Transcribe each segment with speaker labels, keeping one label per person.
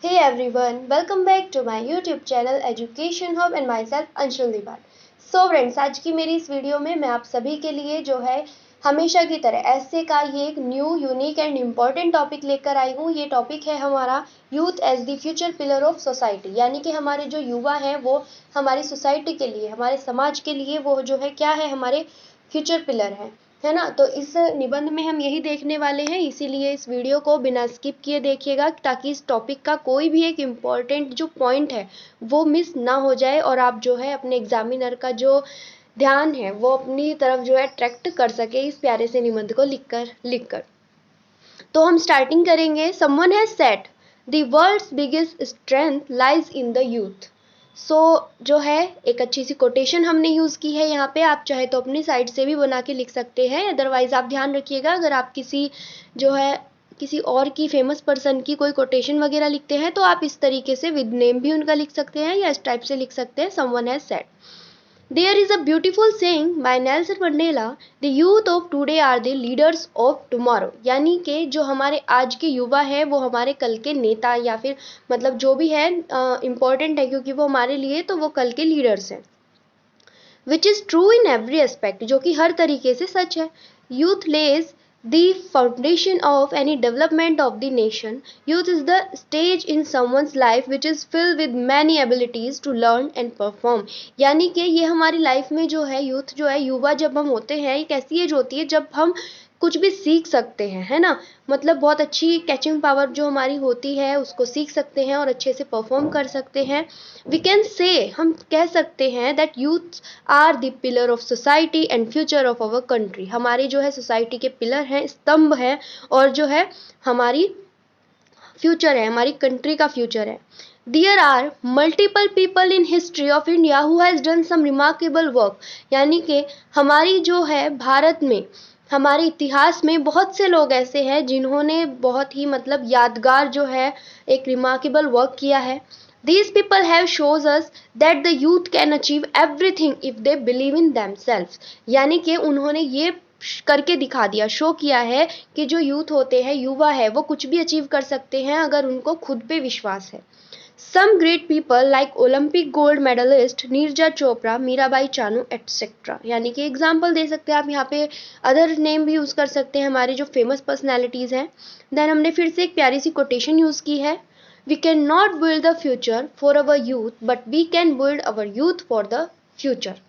Speaker 1: Hey everyone, welcome back to my YouTube channel Education Hub and myself Anshul Diwan. So friends, आज की मेरी इस video में मैं आप सभी के लिए जो है हमेशा की तरह ऐसे का ये एक new unique and important topic लेकर आई हूँ। ये टॉपिक है हमारा youth as the future pillar of society, यानी कि हमारे जो युवा हैं वो हमारी सोसाइटी के लिए, हमारे समाज के लिए वो जो है क्या है, हमारे फ्यूचर पिलर है ना। तो इस निबंध में हम यही देखने वाले हैं, इसीलिए इस वीडियो को बिना स्किप किए देखिएगा ताकि इस टॉपिक का कोई भी एक इम्पॉर्टेंट जो पॉइंट है वो मिस ना हो जाए और आप जो है अपने एग्जामिनर का जो ध्यान है वो अपनी तरफ जो है अट्रैक्ट कर सके इस प्यारे से निबंध को लिखकर। तो हम स्टार्टिंग करेंगे। Someone has said the world's biggest strength lies in the youth. जो है एक अच्छी सी कोटेशन हमने यूज़ की है यहाँ पे। आप चाहे तो अपनी साइड से भी बना के लिख सकते हैं, अदरवाइज आप ध्यान रखिएगा अगर आप किसी और की फेमस पर्सन की कोई कोटेशन वगैरह लिखते हैं तो आप इस तरीके से विद नेम भी उनका लिख सकते हैं या इस टाइप से लिख सकते हैं, someone has said. There is a beautiful saying by Nelson Mandela, the youth of today are the leaders of tomorrow। यानी कि जो हमारे आज के युवा हैं वो हमारे कल के नेता या फिर मतलब जो भी है इम्पोर्टेंट है, क्योंकि वो हमारे लिए तो वो कल के लीडर्स हैं। Which is true in every aspect, जो कि हर तरीके से सच है। Youth lays the foundation of any development of the nation. Youth is the stage in someone's life which is filled with many abilities to learn and perform। यानी कि ये हमारी लाइफ में जो है यूथ जो है, युवा जब हम होते हैं, एक ऐसी एज होती है जब हम कुछ भी सीख सकते हैं, है ना। मतलब बहुत अच्छी कैचिंग पावर जो हमारी होती है उसको सीख सकते हैं और अच्छे से परफॉर्म कर सकते हैं। वी कैन से, हम कह सकते हैं that youth are the pillar of society and future of our country. हमारी जो है सोसाइटी के पिलर हैं, स्तंभ हैं, और जो है हमारी फ्यूचर है, हमारी कंट्री का फ्यूचर है। There are multiple people in history of India who has done some remarkable work। यानी कि हमारी जो है भारत में, हमारे इतिहास में बहुत से लोग ऐसे हैं जिन्होंने बहुत ही मतलब यादगार जो है एक रिमार्केबल वर्क किया है। These people have shows us that the youth can achieve everything if they believe in themselves। यानी कि उन्होंने ये करके दिखा दिया, शो किया है कि जो यूथ होते हैं, युवा है, वो कुछ भी अचीव कर सकते हैं अगर उनको खुद पे विश्वास है। Some great people like Olympic gold medalist Neerja Chopra, Mirabai Chanu etcetera. यानी कि एग्जाम्पल दे सकते हैं आप यहाँ पे, अदर नेम भी यूज़ कर सकते हैं हमारे जो फेमस पर्सनैलिटीज़ हैं। देन हमने फिर से एक प्यारी सी कोटेशन यूज़ की है। We can not build the future for our youth but we can build our youth for the future.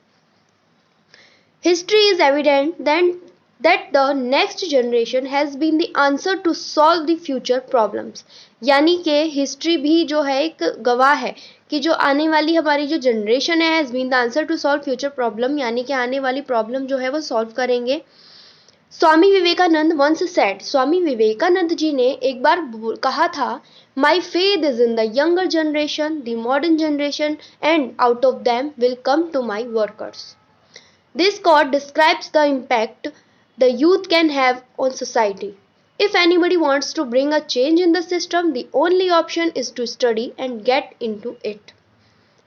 Speaker 1: History is evident then that the next generation has been the answer to solve the future problems। यानी कि history भी जो है एक गवाह है कि जो आने वाली हमारी जो जनरेशन है has been the answer to solve future problem, यानी कि आने वाली प्रॉब्लम जो है वो सॉल्व करेंगे। स्वामी विवेकानंद वंस सेड, स्वामी विवेकानंद जी ने एक बार कहा था, my faith is in the younger generation, the modern generation, and out of them will come to my workers. This quote describes the impact the youth can have on society. If anybody wants to bring a change in the system, the only option is to study and get into it.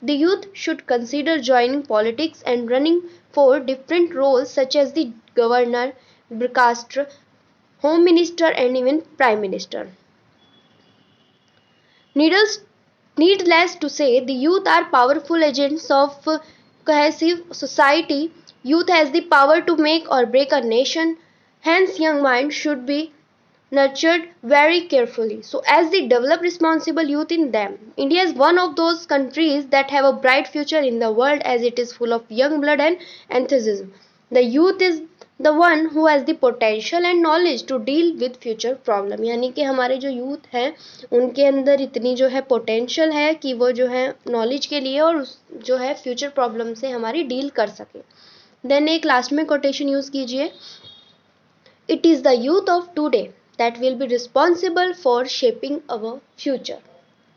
Speaker 1: The youth should consider joining politics and running for different roles such as the governor, broadcaster, home minister, and even prime minister. Needless to say, the youth are powerful agents of cohesive society. Youth has the power to make or break a nation, hence young minds should be nurtured very carefully so as they develop responsible youth in them. India is one of those countries that have a bright future in the world as it is full of young blood and enthusiasm. The youth is the one who has the potential and knowledge to deal with future problem। यानी कि हमारे जो youth हैं उनके अंदर इतनी जो है पोटेंशियल है कि वो जो है नॉलेज के लिए और जो है फ्यूचर प्रॉब्लम से हमारी डील कर सके। देन एक लास्ट में कोटेशन यूज़ कीजिए, it is the youth of today that will be responsible for shaping our future।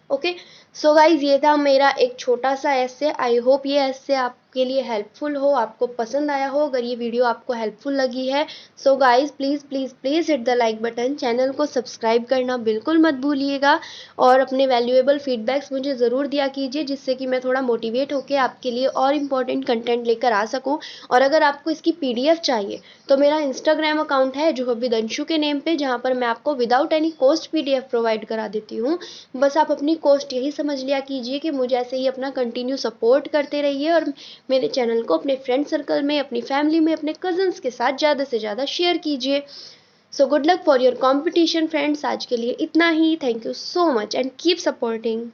Speaker 1: Okay, so guys ये था मेरा एक छोटा सा ऐसे। आई होप ये ऐसे आपके लिए हेल्पफुल हो, आपको पसंद आया हो। अगर ये वीडियो आपको हेल्पफुल लगी है so guys please please please hit the like button, channel को सब्सक्राइब करना बिल्कुल मत भूलिएगा और अपने वैल्यूएबल फीडबैक्स मुझे ज़रूर दिया कीजिए, जिससे कि मैं थोड़ा मोटिवेट होकर आपके लिए और इम्पॉर्टेंट कंटेंट लेकर आ सकूँ। और अगर आपको इसकी PDF चाहिए तो मेरा इंस्टाग्राम अकाउंट है जो विदांशु के नेम पे, जहाँ पर मैं आपको without any cost PDF provide करा देती हूँ। बस आप अपनी कॉस्ट यही समझ लिया कीजिए कि मुझे ऐसे ही अपना कंटिन्यू सपोर्ट करते रहिए और मेरे चैनल को अपने फ्रेंड सर्कल में, अपनी फैमिली में, अपने कजन्स के साथ ज़्यादा से ज़्यादा शेयर कीजिए। So good luck for your competition friends. आज के लिए इतना ही। Thank you so much and keep supporting.